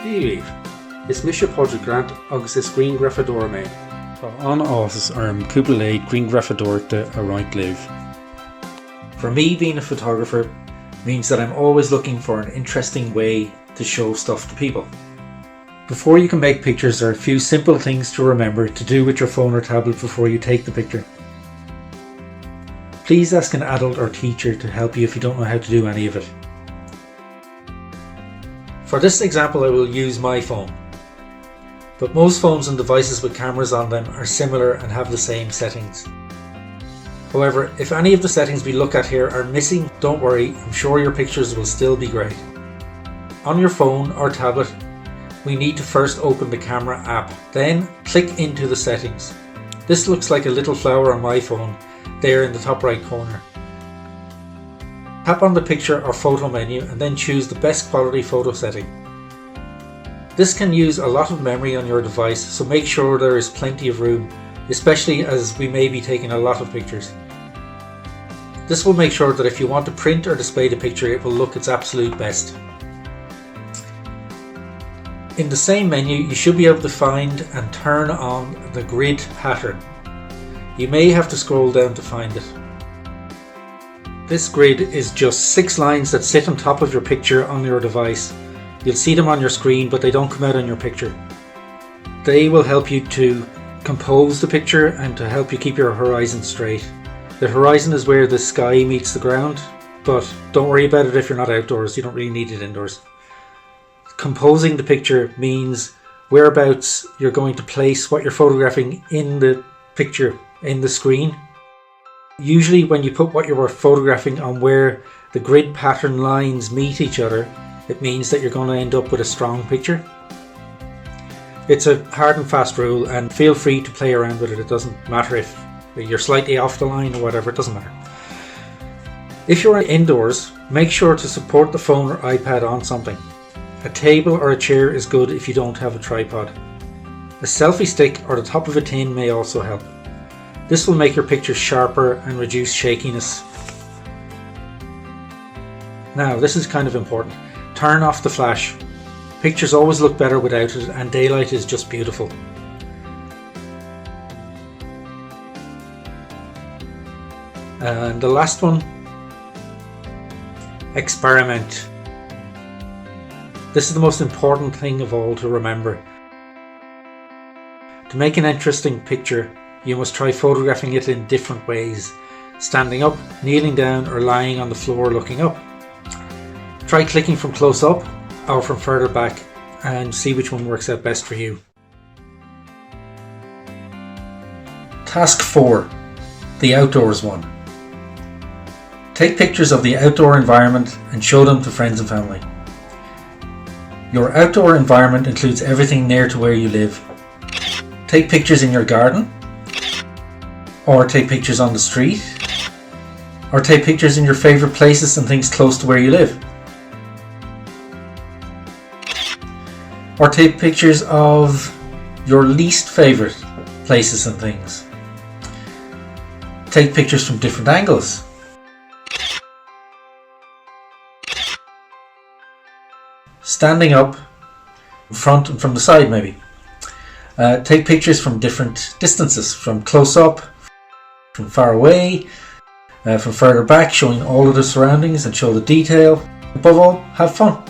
Díomh, is mise Phádraig grant agus is Grianghrafadóireacht. Tá an áthas arm cúpla le Grianghrafadóireachta a roint live. For me, being a photographer means that I'm always looking for an interesting way to show stuff to people. Before you can make pictures, there are a few simple things to remember to do with your phone or tablet before you take the picture. Please ask an adult or teacher to help you if you don't know how to do any of it. For this example, I will use my phone. But most phones and devices with cameras on them are similar and have the same settings. However, if any of the settings we look at here are missing, don't worry, I'm sure your pictures will still be great. On your phone or tablet, we need to first open the camera app, then click into the settings. This looks like a little flower on my phone, there in the top right corner. Tap on the picture or photo menu and then choose the best quality photo setting. This can use a lot of memory on your device, so make sure there is plenty of room, especially as we may be taking a lot of pictures. This will make sure that if you want to print or display the picture, it will look its absolute best. In the same menu, you should be able to find and turn on the grid pattern. You may have to scroll down to find it. This grid is just 6 lines that sit on top of your picture on your device. You'll see them on your screen, but they don't come out on your picture. They will help you to compose the picture and to help you keep your horizon straight. The horizon is where the sky meets the ground, but don't worry about it if you're not outdoors. You don't really need it indoors. Composing the picture means whereabouts you're going to place what you're photographing in the picture, in the screen. Usually when you put what you're photographing on where the grid pattern lines meet each other, it means that you're going to end up with a strong picture. It's a hard and fast rule, and feel free to play around with it. It doesn't matter if you're slightly off the line or whatever, it doesn't matter. If you're indoors, make sure to support the phone or iPad on something. A table or a chair is good if you don't have a tripod. A selfie stick or the top of a tin may also help. This will make your pictures sharper and reduce shakiness. Now, this is kind of important. Turn off the flash. Pictures always look better without it, and daylight is just beautiful. And the last one, experiment. This is the most important thing of all to remember. To make an interesting picture, you must try photographing it in different ways. Standing up, kneeling down, or lying on the floor looking up. Try clicking from close up or from further back and see which one works out best for you. Task 4, the outdoors one. Take pictures of the outdoor environment and show them to friends and family. Your outdoor environment includes everything near to where you live. Take pictures in your garden, or take pictures on the street, or take pictures in your favourite places and things close to where you live. Or take pictures of your least favourite places and things. Take pictures from different angles. Standing up, in front and from the side maybe. Take pictures from different distances, from close up, from far away, from further back, showing all of the surroundings and show the detail. Above all, have fun.